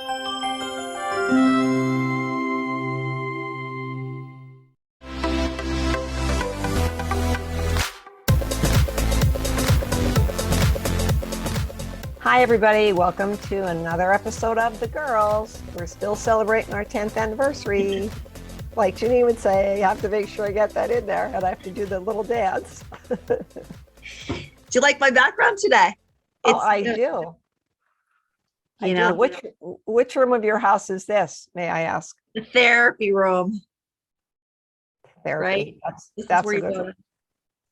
Hi, everybody. Welcome to another episode of The Girls. We're still celebrating our 10th anniversary. Like Janine would say, I have to make sure I get that in there, and I have to do the little dance. Do you like my background today? I do. I do. Which room of your house is this, may I ask? The therapy room. Therapy. Right? That's where a you good go one.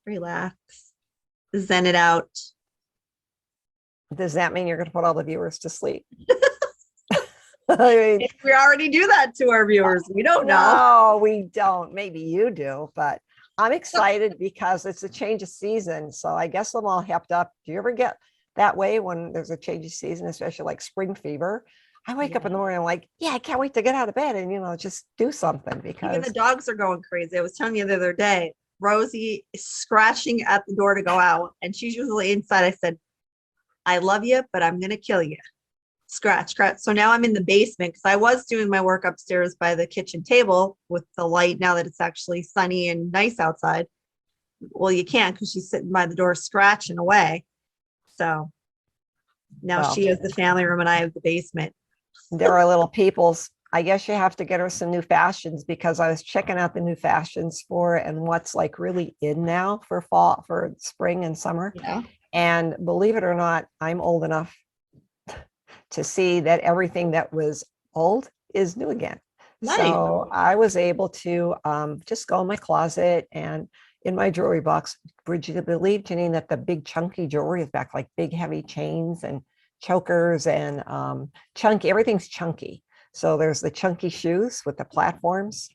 Relax, zen it out. Does that mean you're going to put all the viewers to sleep? I mean, we already do that to our viewers. We don't know. No, we don't. Maybe you do, but I'm excited because it's a change of season. So I guess I'm all hepped up. Do you ever get that way when there's a change of season, especially like spring fever? I wake up in the morning, I'm like, yeah, I can't wait to get out of bed and, just do something because even the dogs are going crazy. I was telling you the other day, Rosie is scratching at the door to go out and she's usually inside. I said, I love you, but I'm going to kill you. Scratch. So now I'm in the basement because I was doing my work upstairs by the kitchen table with the light now that it's actually sunny and nice outside. Well, you can't because she's sitting by the door scratching away. So now she has the family room and I have the basement. There are little peoples. I guess you have to get her some new fashions because I was checking out the new fashions for it and what's like really in now for fall, for spring and summer. Yeah. And believe it or not, I'm old enough to see that everything that was old is new again. Nice. So I was able to just go in my closet and in my jewelry box. Would you believe, Janine, that the big chunky jewelry is back, like big heavy chains and chokers and chunky, everything's chunky. So there's the chunky shoes with the platforms.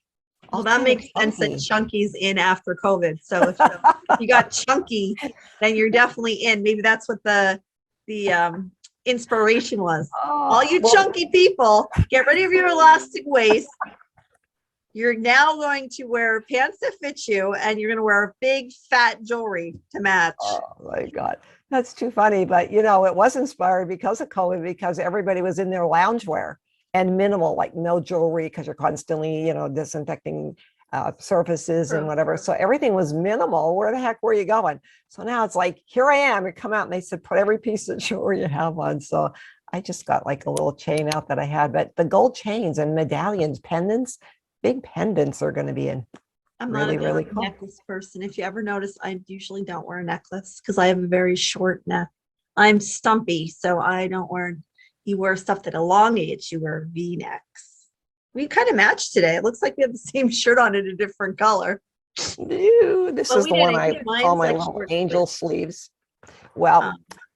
Well, that makes sense that chunky's in after COVID. So if you got chunky, then you're definitely in. Maybe that's what the inspiration was. All you chunky people, get rid of your elastic waist. You're now going to wear pants that fit you, and you're going to wear big fat jewelry to match. Oh my God, that's too funny. But it was inspired because of COVID, because everybody was in their loungewear and minimal, like no jewelry, because you're constantly, disinfecting surfaces and whatever. So everything was minimal. Where the heck were you going? So now it's like, here I am. You come out and they said, put every piece of jewelry you have on. So I just got like a little chain out that I had, but the gold chains and medallions, pendants, big pendants are going to be in. I'm really, not a really cool necklace person. If you ever notice, I usually don't wear a necklace because I have a very short neck. I'm stumpy, so I don't wear. You wear stuff that elongates. You wear V-necks. We kind of match today. It looks like we have the same shirt on in a different color. This is the one I call my little angel sleeves. Well,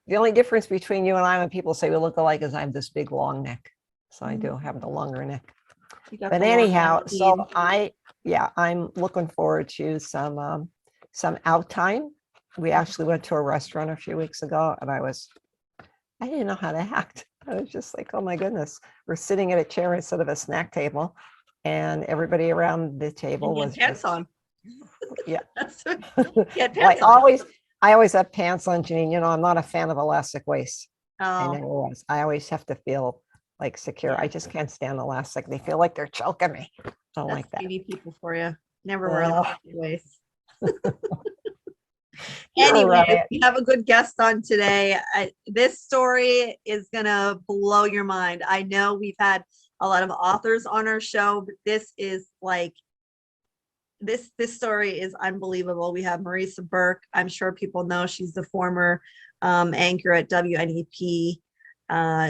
the only difference between you and I when people say we look alike is I have this big long neck. So I do have the longer neck. But anyhow, so I'm looking forward to some out time. We actually went to a restaurant a few weeks ago and I didn't know how to act. I was just like, oh my goodness, we're sitting at a chair instead of a snack table and everybody around the table was pants on. Yeah. I always have pants on, Janine. I'm not a fan of elastic waist. Oh. I never was. I always have to feel like secure. I just can't stand elastic. They feel like they're choking me. I don't like that. Maybe people for you. Never wear elastic waist. Anyway, we have a good guest on today. This story is going to blow your mind. I know we've had a lot of authors on our show, but this is like, this story is unbelievable. We have Marisa Burke. I'm sure people know she's the former anchor at WNEP.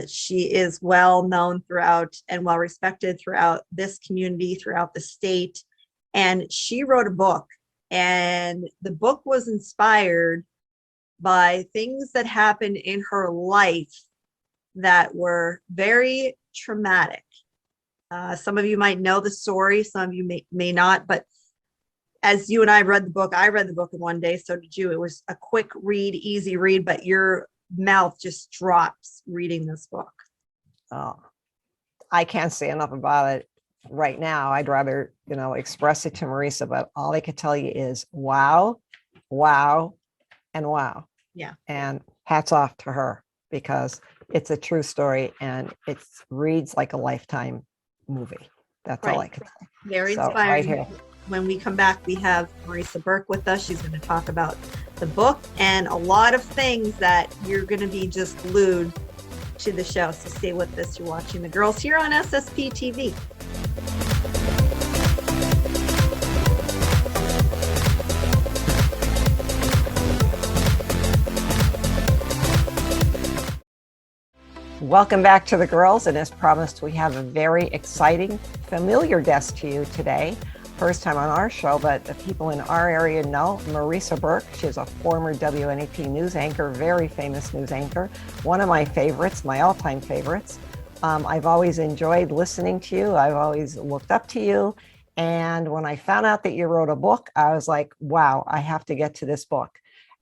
She is well known throughout and well respected throughout this community, throughout the state. And she wrote a book. And the book was inspired by things that happened in her life that were very traumatic. Some of you might know the story, some of you may not, but as you and I read the book in one day, so did you. It was a quick read, easy read, but your mouth just drops reading this book. Oh, I can't say enough about it. Right now, I'd rather, express it to Marisa, but all I could tell you is wow, wow, and wow. Yeah. And hats off to her because It's a true story, and it reads like a Lifetime movie. That's all I can say. Very So, inspiring. right here. When we come back, we have Marisa Burke with us. She's going to talk about the book and a lot of things that you're going to be just glued to the show. So stay with us. You're watching The Girls here on SSP TV. Welcome back to The Girls, and as promised, we have a very exciting, familiar guest to you today. First time on our show, but the people in our area know Marisa Burke. She's a former WNEP news anchor, very famous news anchor. One of my favorites, my all-time favorites. I've always enjoyed listening to you. I've always looked up to you. And when I found out that you wrote a book, I was like, wow, I have to get to this book.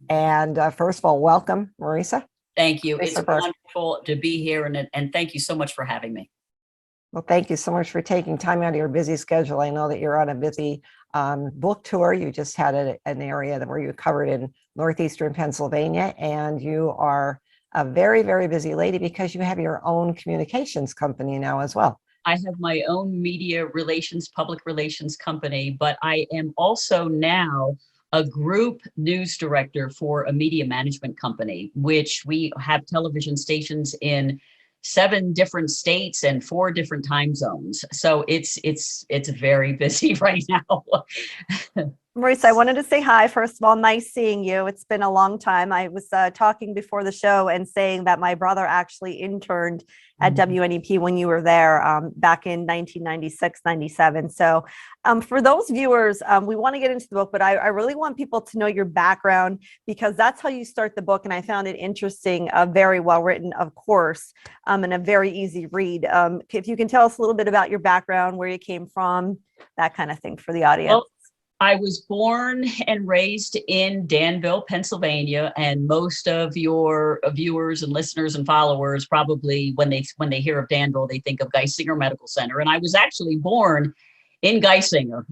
And first of all, welcome, Marisa. Thank you. Marisa It's Burke. wonderful to be here, and thank you so much for having me. Well, thank you so much for taking time out of your busy schedule. I know that you're on a busy book tour. You just had an area where you covered in northeastern Pennsylvania, and you are a very, very busy lady because you have your own communications company now as well. I have my own media relations, public relations company, but I am also now a group news director for a media management company, which we have television stations in 7 different states and 4 different time zones. So it's very busy right now. Marisa, I wanted to say hi. First of all, nice seeing you. It's been a long time. I was talking before the show and saying that my brother actually interned at WNEP when you were there back in 1996, 97. So for those viewers, we want to get into the book, but I really want people to know your background because that's how you start the book. And I found it interesting, very well written, of course, and a very easy read. If you can tell us a little bit about your background, where you came from, that kind of thing for the audience. Well, I was born and raised in Danville, Pennsylvania, and most of your viewers and listeners and followers probably, when they hear of Danville, they think of Geisinger Medical Center. And I was actually born in Geisinger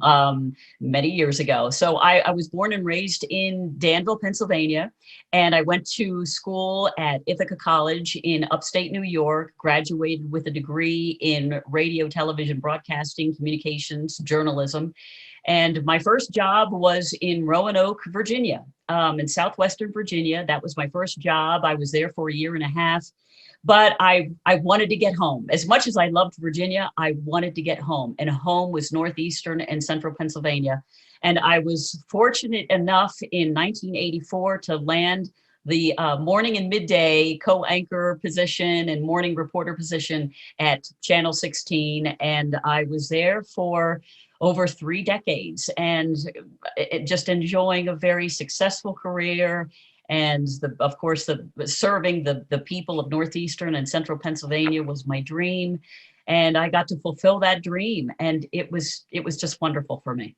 many years ago. So I was born and raised in Danville, Pennsylvania, and I went to school at Ithaca College in upstate New York, graduated with a degree in radio, television, broadcasting, communications, journalism. And my first job was in Roanoke, Virginia, in southwestern Virginia. That was my first job. I was there for a year and a half, but I wanted to get home. As much as I loved Virginia, I wanted to get home, and home was northeastern and central Pennsylvania. And I was fortunate enough in 1984 to land the morning and midday co-anchor position and morning reporter position at Channel 16. And I was there for over 3 decades, and just enjoying a very successful career. And of course, serving the people of northeastern and central Pennsylvania was my dream, and I got to fulfill that dream, and it was just wonderful for me.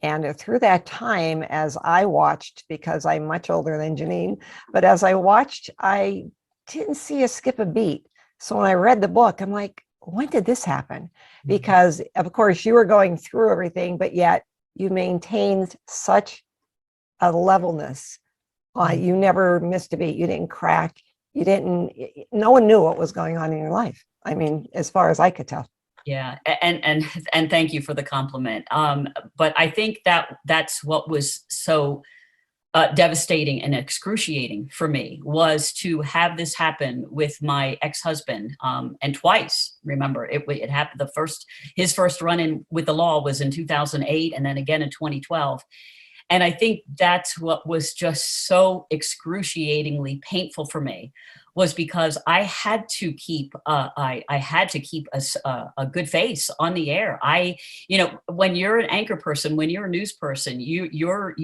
And through that time, as I watched, because I'm much older than Janine, but as I watched, I didn't see you skip a beat. So when I read the book, I'm like, when did this happen? Because of course you were going through everything, but yet you maintained such a levelness. You never missed a beat. You didn't crack. No one knew what was going on in your life. I mean, as far as I could tell. Yeah. And thank you for the compliment. But I think that's what was so devastating and excruciating for me, was to have this happen with my ex-husband, and twice. Remember, it happened. His first run in with the law was in 2008, and then again in 2012. And I think that's what was just so excruciatingly painful for me, was because I had to keep a good face on the air. When you're an anchor person, when you're a news person, your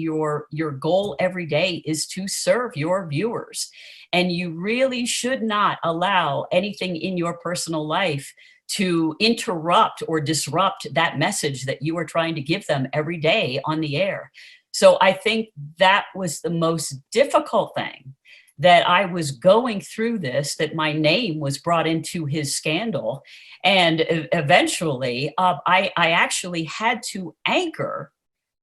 goal every day is to serve your viewers, and you really should not allow anything in your personal life to interrupt or disrupt that message that you are trying to give them every day on the air. So I think that was the most difficult thing, that I was going through this, that my name was brought into his scandal. And eventually I actually had to anchor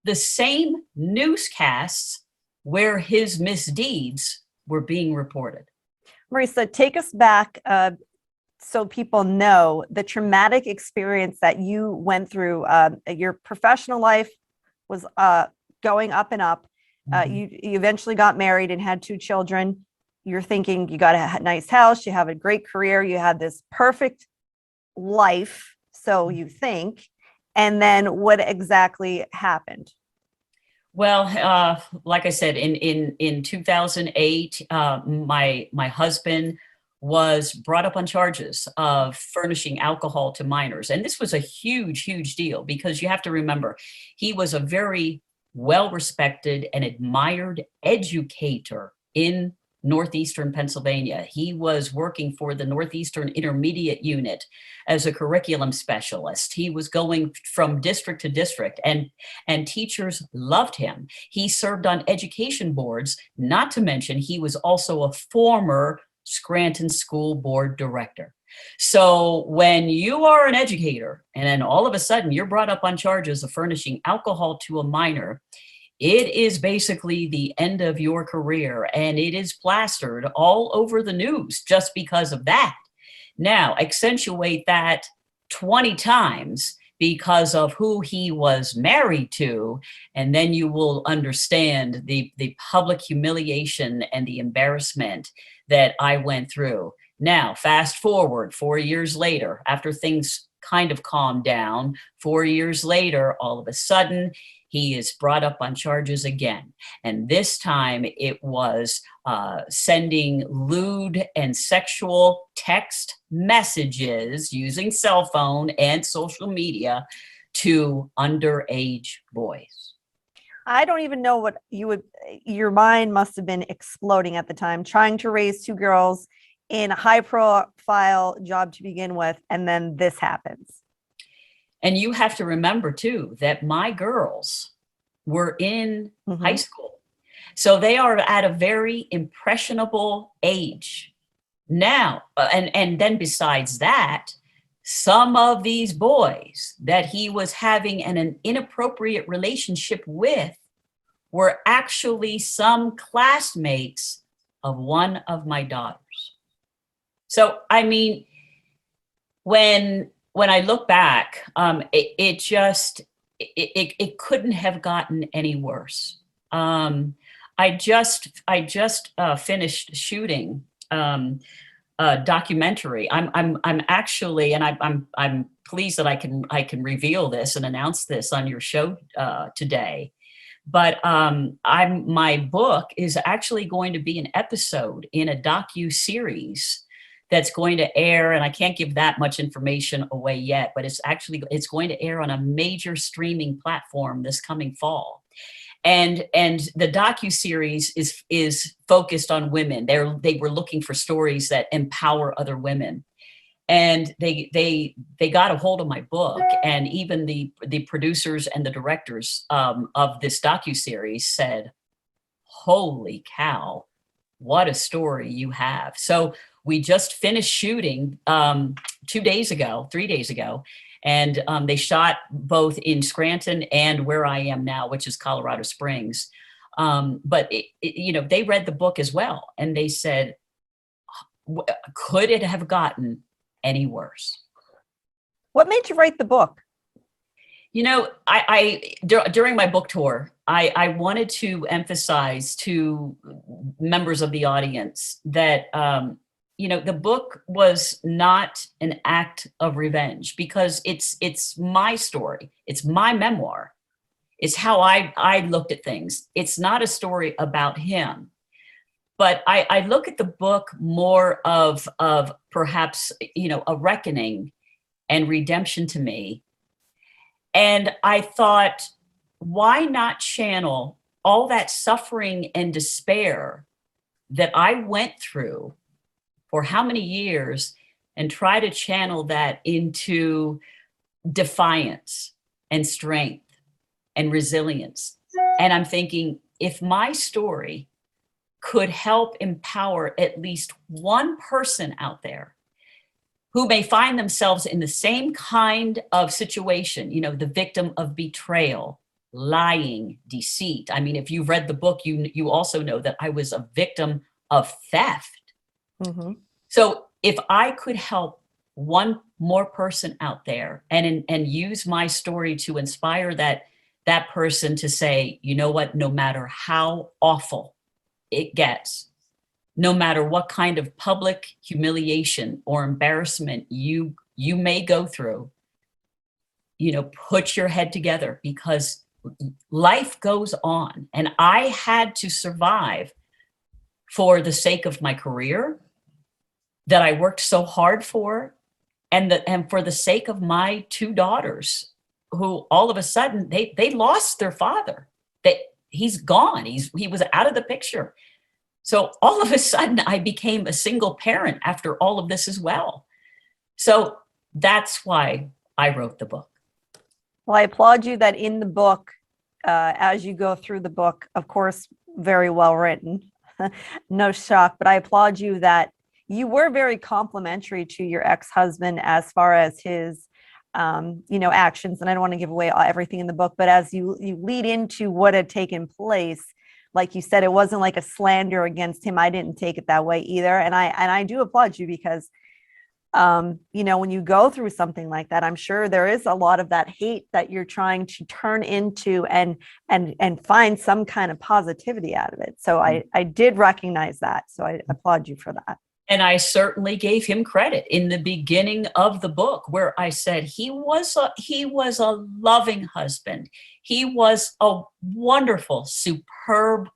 the same newscasts where his misdeeds were being reported. Marisa, take us back so people know the traumatic experience that you went through. Your professional life was going up and up. You eventually got married and had 2 children. You're thinking you got a nice house, you have a great career, you had this perfect life, so you think. And then what exactly happened? Well, like I said, in 2008, my husband was brought up on charges of furnishing alcohol to minors. And this was a huge deal, because you have to remember, he was a very well-respected and admired educator in Northeastern Pennsylvania. He was working for the Northeastern Intermediate Unit as a curriculum specialist. He was going from district to district, and teachers loved him. He served on education boards, not to mention he was also a former Scranton School Board director. So when you are an educator and then all of a sudden you're brought up on charges of furnishing alcohol to a minor, it is basically the end of your career, and it is plastered all over the news just because of that. Now, accentuate that 20 times because of who he was married to, and then you will understand the public humiliation and the embarrassment that I went through. Now, fast forward 4 years later, after things kind of calmed down, 4 years later, all of a sudden, he is brought up on charges again. And this time it was sending lewd and sexual text messages using cell phone and social media to underage boys. I don't even know what your mind must have been exploding at the time, trying to raise 2 girls in a high profile job to begin with. And then this happens. And you have to remember too, that my girls were in high school. So they are at a very impressionable age now. And then besides that, some of these boys that he was having an inappropriate relationship with were actually some classmates of one of my daughters. So, I mean, when I look back, it couldn't have gotten any worse. I just finished shooting a documentary. I'm actually, and I'm pleased that I can reveal this and announce this on your show today. But my book is actually going to be an episode in a docu-series that's going to air, and I can't give that much information away yet, but it's going to air on a major streaming platform this coming fall. And the docu-series is focused on women. They were looking for stories that empower other women. And they got a hold of my book, and even the producers and the directors of this docu-series said, "Holy cow, what a story you have." So we just finished shooting 3 days ago, and they shot both in Scranton and where I am now, which is Colorado Springs. But they read the book as well, and they said, "Could it have gotten any worse?" What made you write the book? During my book tour, I wanted to emphasize to members of the audience that, the book was not an act of revenge, because it's my story. It's my memoir. It's how I looked at things. It's not a story about him. But I look at the book more of perhaps, a reckoning and redemption to me. And I thought, why not channel all that suffering and despair that I went through for how many years and try to channel that into defiance and strength and resilience. And I'm thinking, if my story could help empower at least one person out there who may find themselves in the same kind of situation, the victim of betrayal, lying, deceit. I mean, if you've read the book, you also know that I was a victim of theft. Mhm. So if I could help one more person out there and use my story to inspire that person to say, you know what, no matter how awful it gets, no matter what kind of public humiliation or embarrassment you may go through, put your head together, because life goes on. And I had to survive for the sake of my career that I worked so hard for, and for the sake of my two daughters, who all of a sudden they lost their father. He's gone. He was out of the picture. So all of a sudden I became a single parent after all of this as well. So that's why I wrote the book. Well, I applaud you that in the book, as you go through the book, of course, very well written, no shock, but I applaud you that you were very complimentary to your ex-husband as far as his, actions. And I don't want to give away everything in the book, but as you lead into what had taken place, like you said, it wasn't like a slander against him. I didn't take it that way either. And I do applaud you because, when you go through something like that, I'm sure there is a lot of that hate that you're trying to turn into and find some kind of positivity out of it. So I did recognize that. So I applaud you for that. And I certainly gave him credit in the beginning of the book, where I said he was a loving husband. He was a wonderful, superb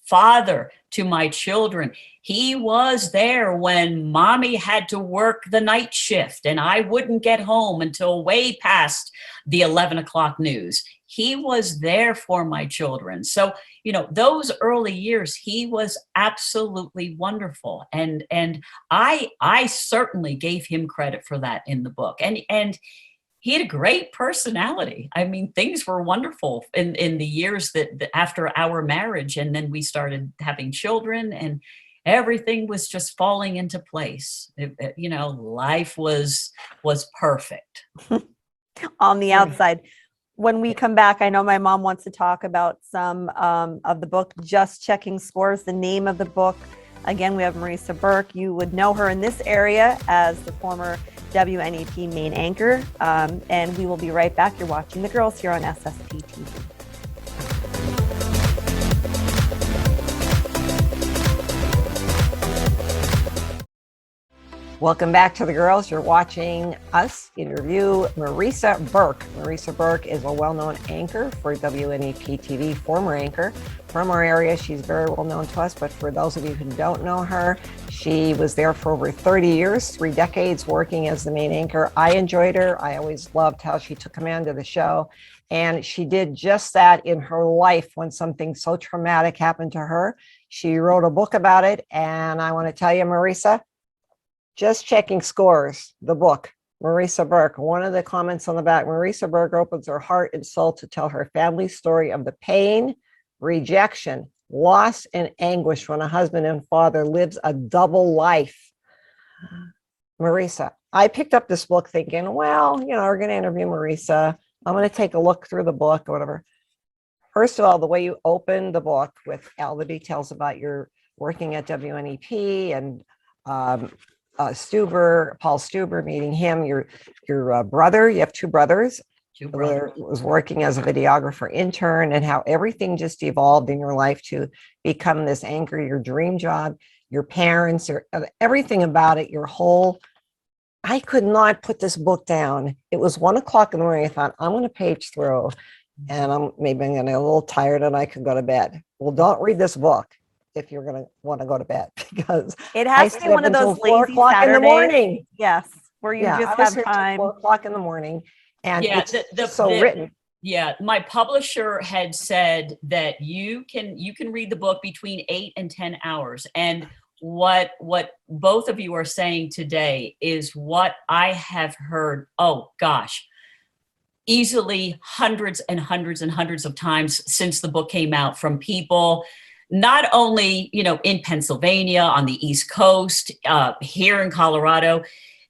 father to my children. He was there when mommy had to work the night shift and I wouldn't get home until way past the 11 o'clock news. He was there for my children. So, those early years, he was absolutely wonderful. And I certainly gave him credit for that in the book. And he had a great personality. I mean, things were wonderful in the years that after our marriage, and then we started having children, and everything was just falling into place. Life was perfect. On the outside. When we come back, I know my mom wants to talk about some of the book, Just Checking Scores, the name of the book. Again, we have Marisa Burke. You would know her in this area as the former WNEP main anchor. And we will be right back. You're watching The Girls here on SSP TV. Welcome back to The Girls. You're watching us interview Marisa Burke. Marisa Burke is a well-known anchor for WNEP TV, former anchor from our area. She's very well known to us, but for those of you who don't know her, she was there for over 30 years, 3 decades working as the main anchor. I enjoyed her. I always loved how she took command of the show. And she did just that in her life when something so traumatic happened to her. She wrote a book about it. And I want to tell you, Marisa, Just Checking Scores, the book, Marisa Burke. One of the comments on the back, Marisa Burke opens her heart and soul to tell her family's story of the pain, rejection, loss, and anguish when a husband and father lives a double life. Marisa, I picked up this book thinking, well, we're going to interview Marisa. I'm going to take a look through the book or whatever. First of all, the way you open the book with all the details about your working at WNEP and Paul Stuber, meeting him, your brother, you have 2 brothers, was working as a videographer intern, and how everything just evolved in your life to become this anchor, your dream job, your parents, everything about it, I could not put this book down. It was 1 o'clock in the morning. I thought, I'm going to page through, and I'm going to get a little tired and I could go to bed. Well, don't read this book if you're going to want to go to bed, because it has to be one of those lazy Saturdays in the morning. Yes, where you just have time. 4 o'clock in the morning, and it's written. Yeah, my publisher had said that you can read the book between 8 and 10 hours, and what both of you are saying today is what I have heard. Oh gosh, easily hundreds and hundreds and hundreds of times since the book came out, from people not only, in Pennsylvania, on the East Coast, here in Colorado.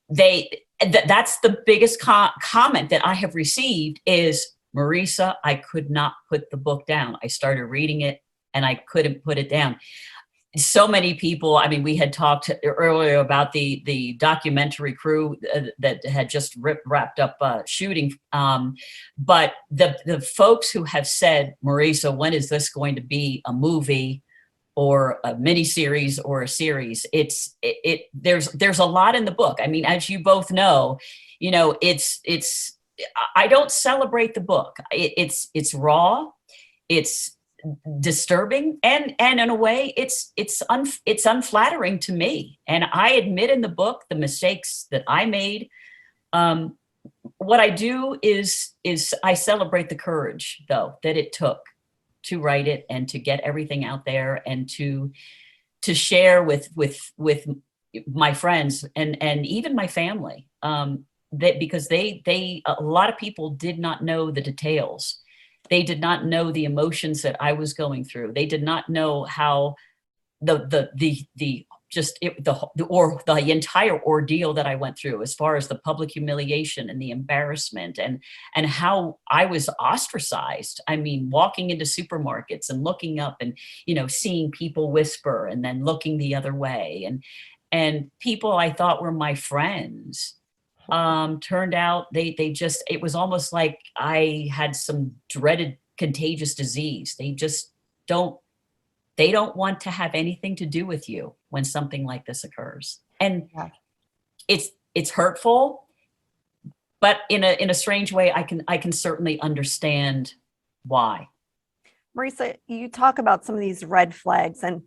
That's the biggest comment that I have received is, Marisa, I could not put the book down. I started reading it and I couldn't put it down. so many people, I mean, we had talked earlier about the documentary crew that had just wrapped up shooting. But the folks who have said, Marisa, when is this going to be a movie or a miniseries or a series? There's a lot in the book. I mean, as you both know, I don't celebrate the book. It's raw. It's disturbing, and in a way it's unflattering to me, and I admit in the book the mistakes that I made. What I do is I celebrate the courage, though, that it took to write it and to get everything out there and to share with my friends and even my family, that because a lot of people did not know the details. They did not know the emotions that I was going through. They did not know how the entire ordeal that I went through, as far as the public humiliation and the embarrassment and how I was ostracized. I mean, walking into supermarkets and looking up and, seeing people whisper and then looking the other way, and people I thought were my friends turned out it was almost like I had some dreaded contagious disease. They don't want to have anything to do with you when something like this occurs. And it's hurtful, but in a strange way, I can certainly understand why. Marisa, you talk about some of these red flags and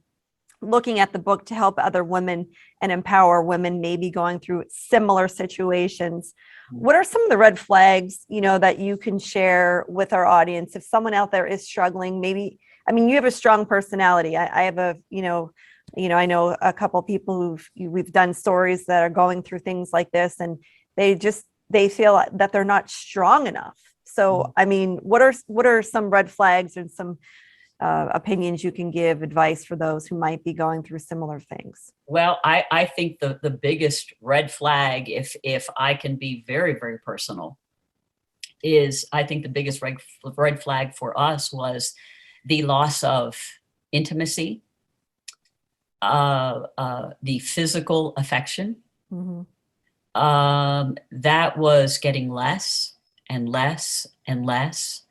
looking at the book to help other women and empower women maybe going through similar situations. What are some of the red flags, that you can share with our audience if someone out there is struggling? Maybe, I mean, you have a strong personality. I have I know a couple of people we've done stories that are going through things like this, and they feel that they're not strong enough. So, I mean, what are some red flags and some opinions you can give, advice for those who might be going through similar things? Well, I think the biggest red flag, if I can be very, very personal, is I think the biggest red flag for us was the loss of intimacy, the physical affection. Mm-hmm. That was getting less and less and less.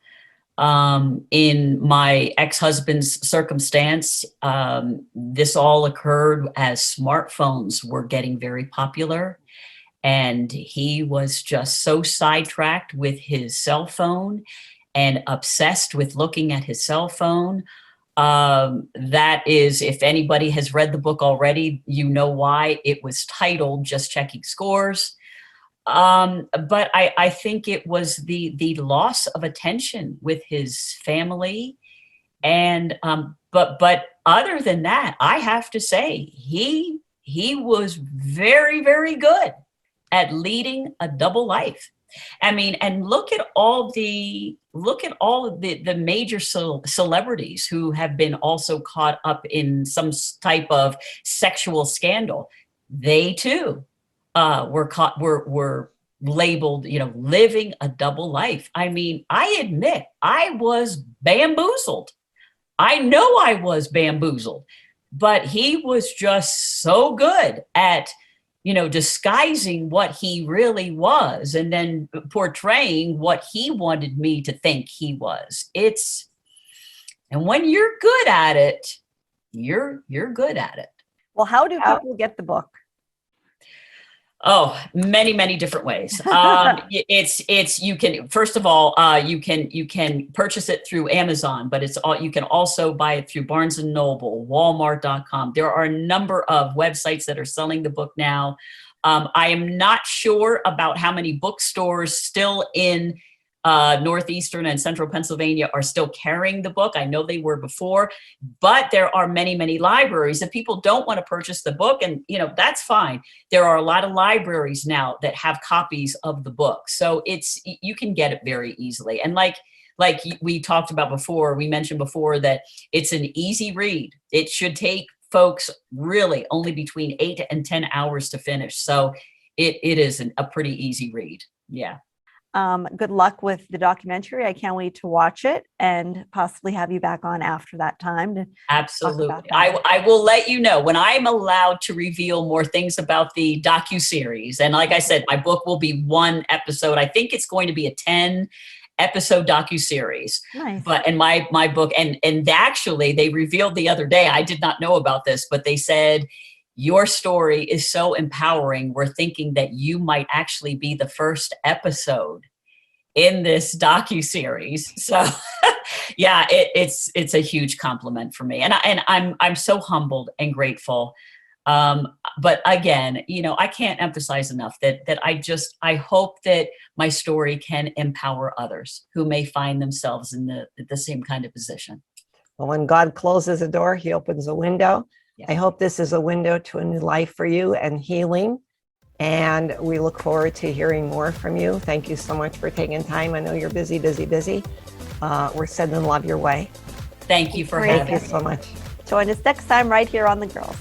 In my ex-husband's circumstance, this all occurred as smartphones were getting very popular, and he was just so sidetracked with his cell phone and obsessed with looking at his cell phone. That is, if anybody has read the book already, you know why. It was titled Just Checking Scores. But I think it was the loss of attention with his family. And, but other than that, I have to say, he was very, very good at leading a double life. I mean, and look at all of the major celebrities who have been also caught up in some type of sexual scandal. They too were labeled, living a double life. I mean, I admit I was bamboozled. I know I was bamboozled, but he was just so good at, disguising what he really was and then portraying what he wanted me to think he was. And when you're good at it, you're good at it. Well, how do people get the book? Oh, many, many different ways. You can, first of all, you can purchase it through Amazon, but you can also buy it through Barnes and Noble, Walmart.com. There are a number of websites that are selling the book now. I am not sure about how many bookstores still in Northeastern and Central Pennsylvania are still carrying the book. I know they were before, but there are many, many libraries. If people don't want to purchase the book, and that's fine. There are a lot of libraries now that have copies of the book. So you can get it very easily. And like we talked about before, we mentioned before that it's an easy read. It should take folks really only between 8 and 10 hours to finish. So it is a pretty easy read. Yeah. Good luck with the documentary. I can't wait to watch it and possibly have you back on after that time to Absolutely. talk about that. I will let you know when I'm allowed to reveal more things about the docuseries. And like I said, my book will be 1 episode. I think it's going to be a 10-episode docuseries. Nice. But in my book, and actually they revealed the other day, I did not know about this, but they said, your story is so empowering. We're thinking that you might actually be the first episode in this docuseries. So yeah, it's a huge compliment for me. And I'm so humbled and grateful. But again, I can't emphasize enough that I hope that my story can empower others who may find themselves in the same kind of position. Well, when God closes a door, he opens a window. Yes. I hope this is a window to a new life for you and healing. And we look forward to hearing more from you. Thank you so much for taking time. I know you're busy. We're sending love your way. Thank you for having me. Thank you so much. Join us next time right here on The Girls.